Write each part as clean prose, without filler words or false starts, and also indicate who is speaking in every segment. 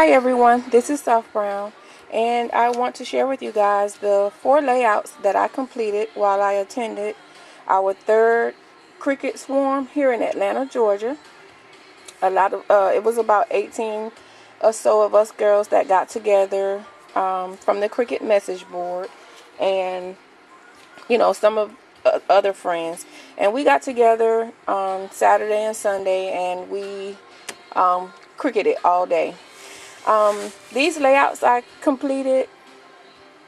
Speaker 1: Hi everyone, this is SoftBrn, and I want to share with you guys the 4 layouts that I completed while I attended our 3rd Cricut Swarm here in Atlanta, Georgia. It was about 18 or so of us girls that got together from the Cricut message board, and some of other friends, and we got together on Saturday and Sunday, and we Cricutted all day. These layouts I completed,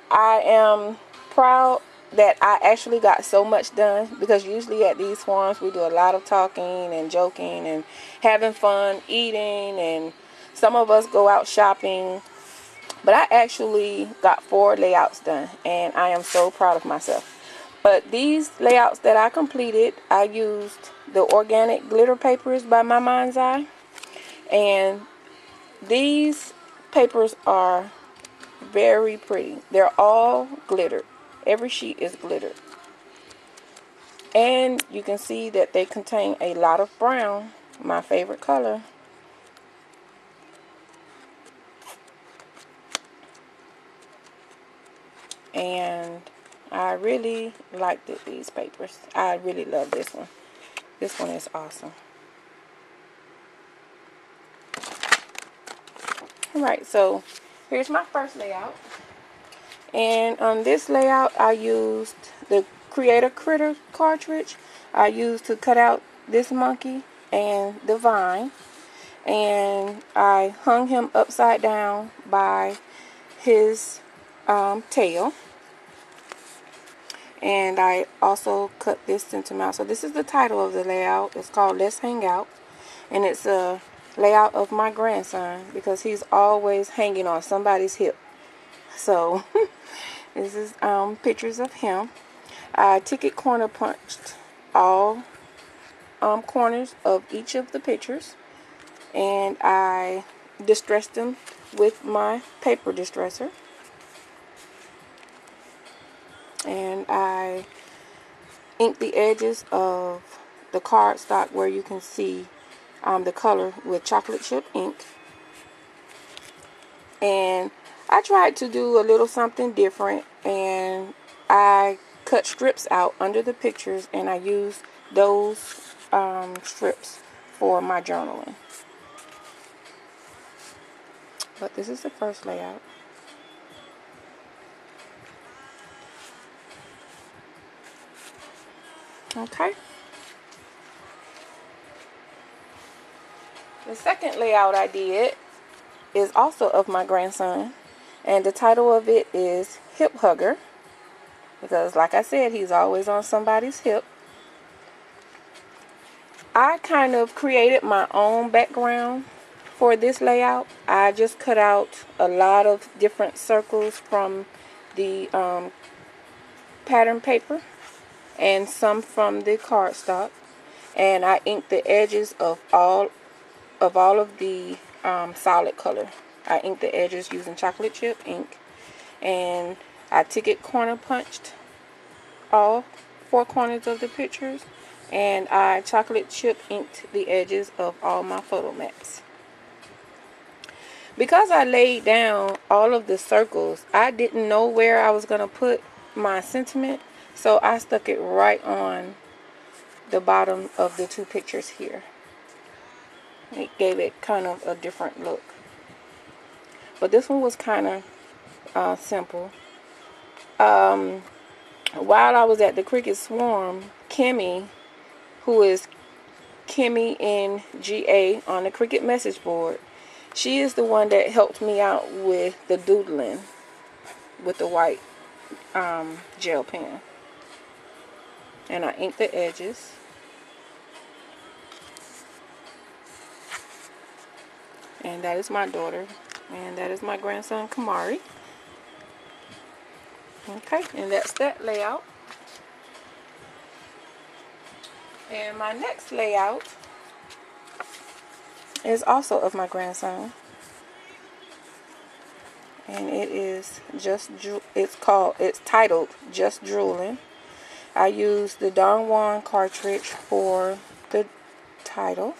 Speaker 1: I am proud that I actually got so much done, because usually at these forums we do a lot of talking and joking and having fun, eating, and some of us go out shopping. But I actually got 4 layouts done, and I am so proud of myself. But these layouts that I completed, I used the organic glitter papers by My Mind's Eye, and these papers are very pretty. They're all glittered. Every sheet is glittered. And you can see that they contain a lot of brown, my favorite color. And I really liked these papers. I really love this one. This one is awesome. Alright, so here's my first layout. And on this layout, I used the Creator Critter cartridge. I used to cut out this monkey and the vine. And I hung him upside down by his tail. And I also cut this sentiment out. So this is the title of the layout. It's called Let's Hang Out. And it's a layout of my grandson, because he's always hanging on somebody's hip. So this is pictures of him. I ticket corner punched all corners of each of the pictures, and I distressed them with my paper distresser. And I inked the edges of the cardstock where you can see the color with chocolate chip ink. And I tried to do a little something different, and I cut strips out under the pictures, and I used those strips for my journaling. But this is the first layout. Okay. The second layout I did is also of my grandson, and the title of it is Hip Hugger, because like I said, he's always on somebody's hip. I kind of created my own background for this layout. I just cut out a lot of different circles from the pattern paper and some from the cardstock, and I inked the edges of all of the solid color. I inked the edges using chocolate chip ink, and I ticket corner punched all 4 corners of the pictures, and I chocolate chip inked the edges of all my photo mats. Because I laid down all of the circles, I didn't know where I was going to put my sentiment, so I stuck it right on the bottom of the 2 pictures here. It gave it kind of a different look. But this one was kind of simple. While I was at the Cricut Swarm, Kimmy, who is Kimmy in GA on the Cricut message board, she is the one that helped me out with the doodling with the white gel pen. And I inked the edges. And that is my daughter. And that is my grandson, Kamari. Okay, and that's that layout. And my next layout is also of my grandson. And it's titled Just Drooling. I used the Don Juan cartridge for the title.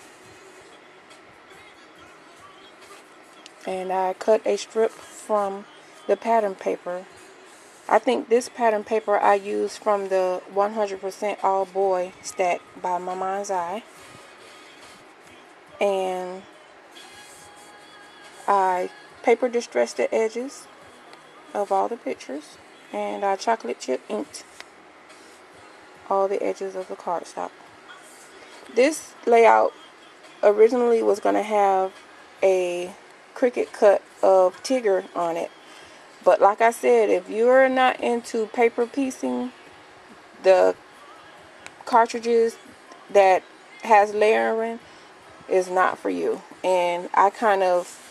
Speaker 1: And I cut a strip from the pattern paper. I think this pattern paper I used from the 100% All Boy stack by My Mind's Eye. And I paper distressed the edges of all the pictures. And I chocolate chip inked all the edges of the cardstock. This layout originally was going to have a Cricut cut of Tigger on it. But like I said, if you're not into paper piecing, the cartridges that has layering is not for you. And I kind of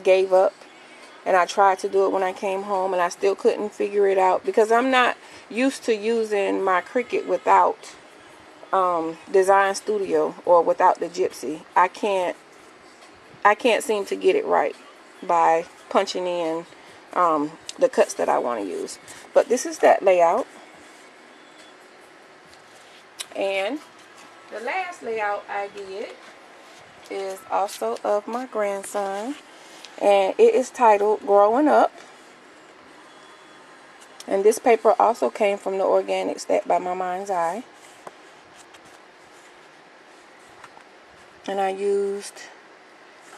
Speaker 1: gave up, and I tried to do it when I came home, and I still couldn't figure it out because I'm not used to using my Cricut without Design Studio or without the Gypsy. I can't seem to get it right by punching in the cuts that I want to use. But this is that layout. And the last layout I did is also of my grandson, and it is titled Growing Up. And this paper also came from the organic stack by My Mind's Eye. And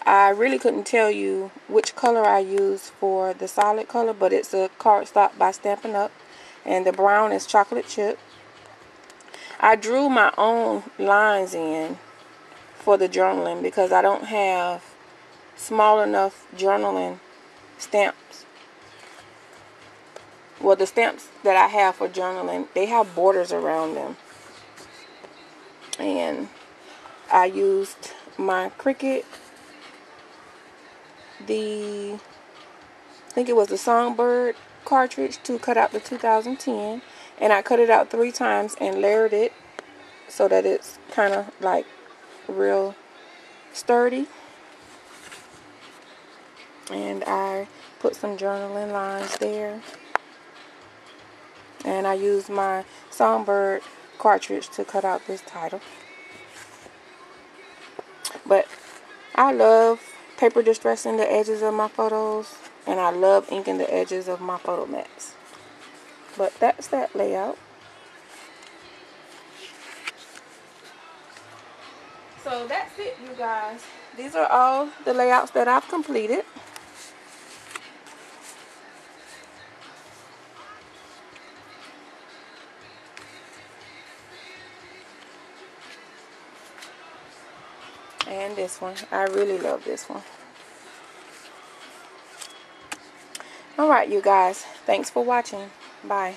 Speaker 1: I really couldn't tell you which color I used for the solid color, but it's a cardstock by Stampin' Up, and the brown is chocolate chip. I drew my own lines in for the journaling because I don't have small enough journaling stamps. Well, the stamps that I have for journaling, they have borders around them. And I used my Cricut, I think it was the Songbird cartridge, to cut out the 2010. And I cut it out 3 times and layered it so that it's kind of like real sturdy. And I put some journaling lines there. And I used my Songbird cartridge to cut out this title. But I love paper distressing the edges of my photos, and I love inking the edges of my photo mats. But that's that layout. So that's it, you guys. These are all the layouts that I've completed. And this one. I really love this one. Alright, you guys. Thanks for watching. Bye.